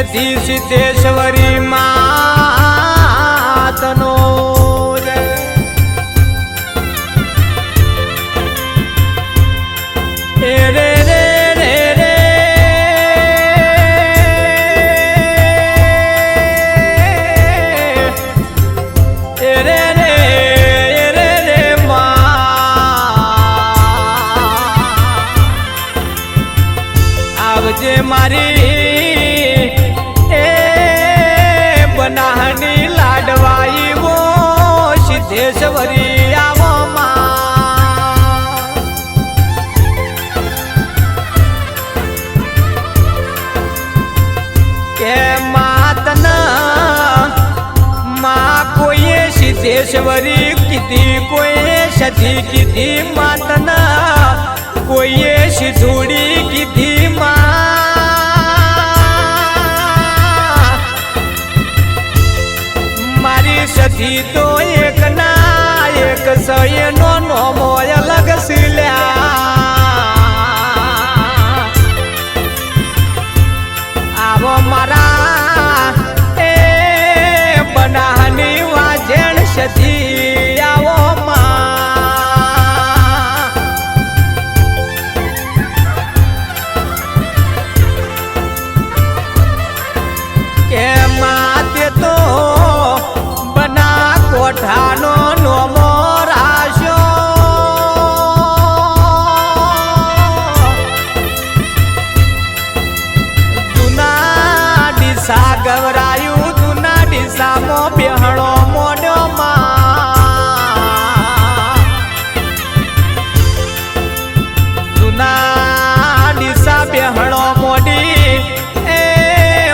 સતી સિદ્ધેશ્વરી માતનો રે રે રે રે રે રે રે રે રે આવજે મારી એ બનાહની લાડવાઈ વો સિદ્ધેશ્વરી આવો કે માતના માં કોઈએ સિદ્ધેશ્વરી કીધી કોઈએ સતી કીધી માતના કોઈએ સિધુડી કીધી મારી સતી તો એક ના એક સયનો નોમો અલગ સિલ્યા આવો મારા એ બનાહની વાજણ સતી આવો કે માતે તો બના કોઠાનો નોમો ગવરાયું જૂના ડીસામાં બેહણો મોડ્યો જૂના ડીસા બેહણો મોડી એ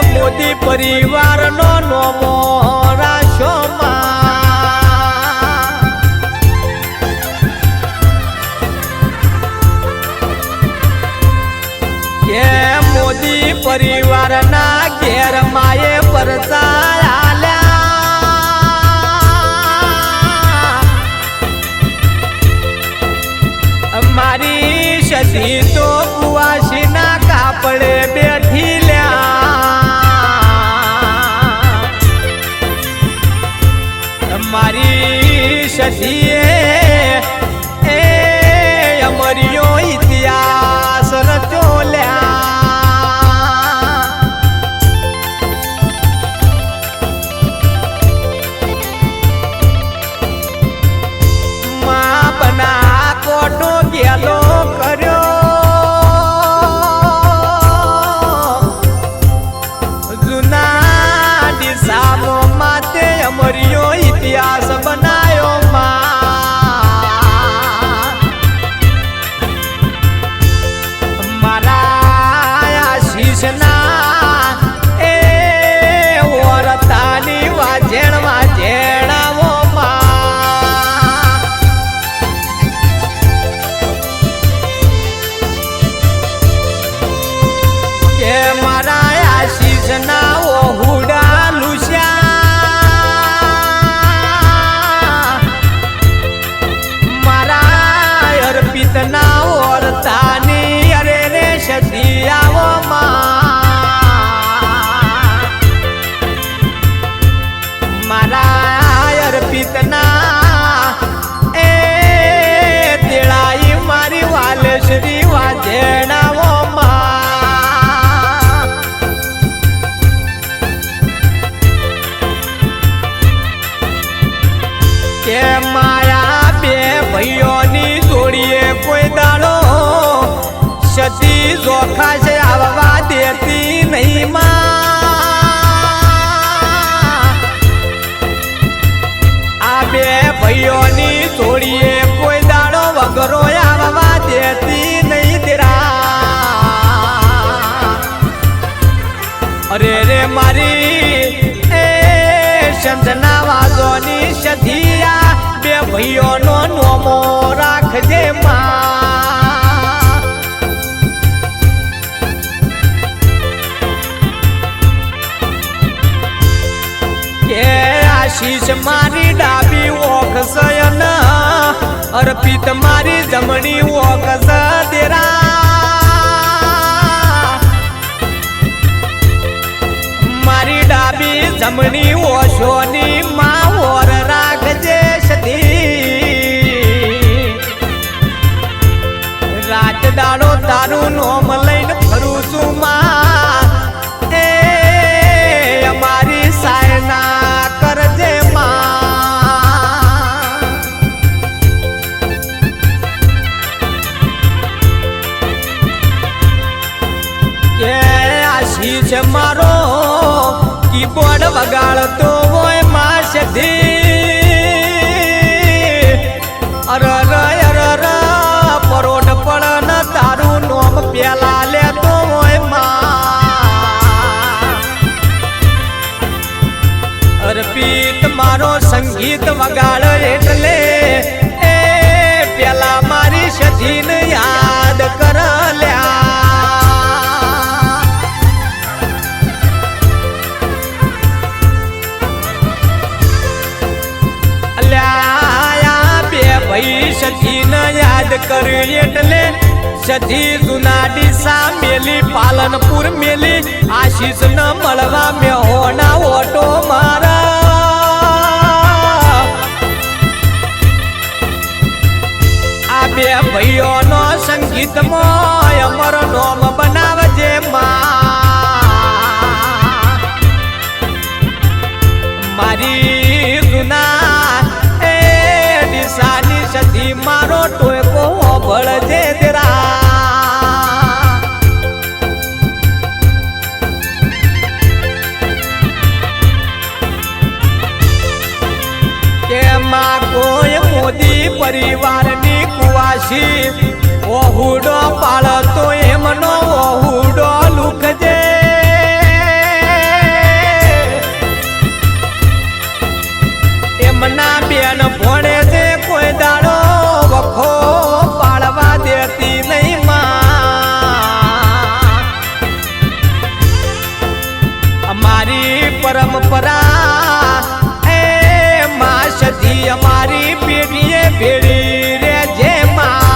મોદી પરિવારનો નોમો રાશો કે મોદી પરિવારના ઘેર માએ પરસાયા મારી સતી તો કુવાસીના કાપડે બેઠી લ્યા મારી સતીએ એ અમર્યો ઇતિહાસ રચો લ્યા ગેલો કર્યો જૂના ડીસામો માતે અમર્યો ઇતિહાસ બનાયો મારા આશીષના એ વરતાની વાજેણ વાજેણાવો મારા આશીષ ના ઓહુડા લુસ્યા મારા અર્પિત ના ઓરતાની અરે રે સતી આવો મારા અર્પિત ના એ તેળાઈ મારી વાલેશ્રી વાજેણાવો કે મારા બે ભાઈઓની જોડીએ કોઈ દાડો સતી જોખા છે આવવા દેતી નહીં આ બે ભાઈઓની જોડીએ કોઈ દાડો વગરો આવવા દેતી નહીં તેરા અરે રે મારી એ સંતના વાજોની સધિયા બે ભાઈઓનો નોમો રાખજે કે આશીષ મારી ડાબી ઓખ સયન અર્પિત મારી જમણી ઓખ સદેરા જમણી ઓશોની માં ઓર રાખજે સધી રાત દાડો તારું નોમ લઈને ફરું છું માં એ અમારી સાયના કરજે માં કે આશીષ મારો કીબોર્ડ વગાડતો હોય માં સધી અરર અરર પરોડ પડન તારું નોમ પેલા લેતો હોય માં અર્પિત મારો સંગીત વગાડ એટલે એ પેલા મારી સધીને યાદ કર લ્યા સધીને યાદ કર્યું એટલે સધી જુનાડી સા મેલી પાલનપુર મેલી આશીષ ન મળવા મેહોના ઓટો મારા આ બે ભાઈઓનો સંગીતમાં અમર નોમ બનાવજે માં મારી જુના સધી મારો ટોયકો ભળજે દેરા કે માં કોઈ મોદી પરિવારની કુવાસી ઓહુડો પાળતો એમનો ઓહુડો લુખજે એમના બેન ભણે છે કોઈ દાડો વખો પાડવા દેતી નહીં માં અમારી પરંપરા એ માં સધી અમારી પેઢીએ ભેળી રે જે માં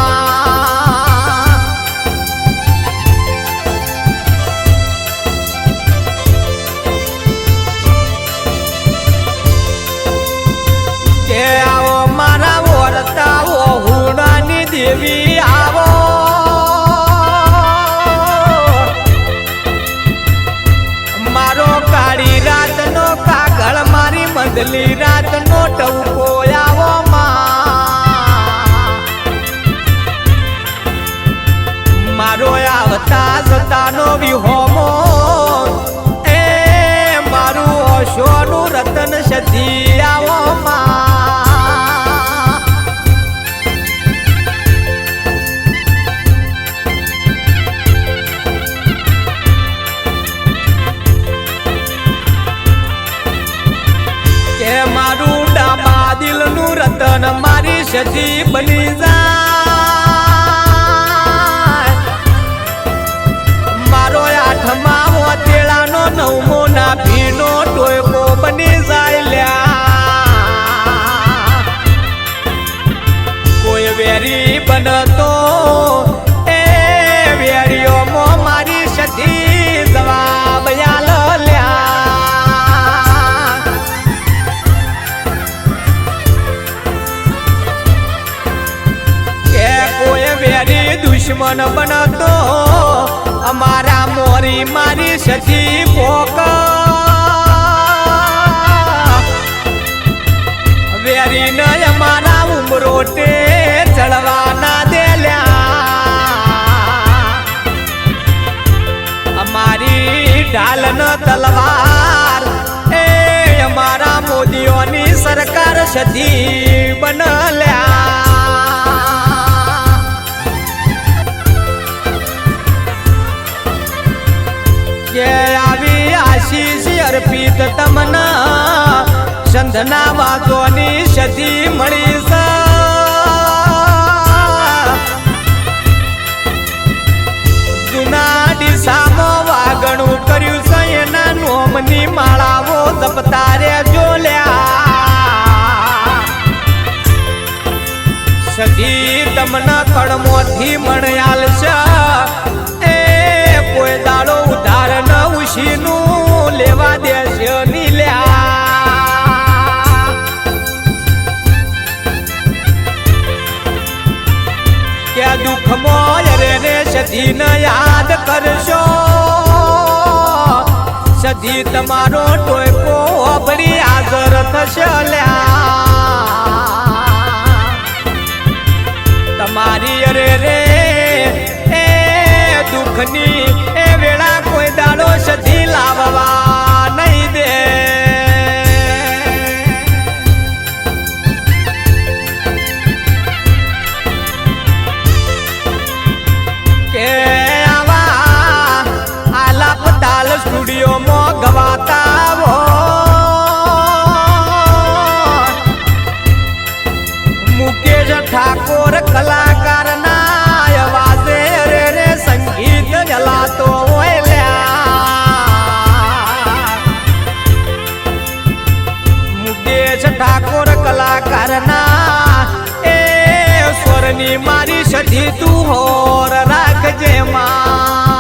કે આવો મારા વર્તાઓ હુડાની દેવી આવો મારો કાળી રાતનો કાગળ મારી મંદલી રાતનો ટવકો આવો માં મારો આવતા જતાનો વિહોમો એ મારું ઓશોનું રતન સધી આવો માં મારું ડાબા દિલનું રતન મારી સધી બની જાય મારો આઠમા હોતેડાનો નવમો નાભીનો ટોયકો બની જાય લ્યા કોઈ વેરી બનતો એ વેરીઓમાં મારી સધી જવાબ યાલ દુશ્મન બનતો અમારા મોરી મારી સધી પોક વેરી ન અમારા ઉમરોટે ચડવાના દેલ્યા અમારી ઢાલ ન તલવાર એ અમારા મોદીઓની સરકાર સધી બનલ્યા આવી આશીષ અર્પિત તમના સંધના વાતોની સધી મળી જૂના ડીસામાં વાગણું કર્યું છે એના નોમની માળાઓ જપતા રે જોલ્યા સધી તમને કડમોથી મણ્યાલ છે એ કોઈ દાડો ઉધાર ન ઉશીનું લેવા દેશે નીલ્યા દુઃખમાં રે સધીને યાદ કરશો સધી તમારો ટોયકો અબડી હાજર થશે તમારી અરે રે એ દુઃખની એ વેળા કોઈ દાડો સધી લાવવા નહીં દે કે આવા આલાપ તાલ સ્ટુડિયોમાં ગવાતા હો મુકેશ ઠાકોર કલાકાર ના અવાજે રે સંગીત જલાતો હોય મુકેશ ઠાકોર કલાકાર ના એ સ્વરની મારી સધી તું હોર રાખજે માં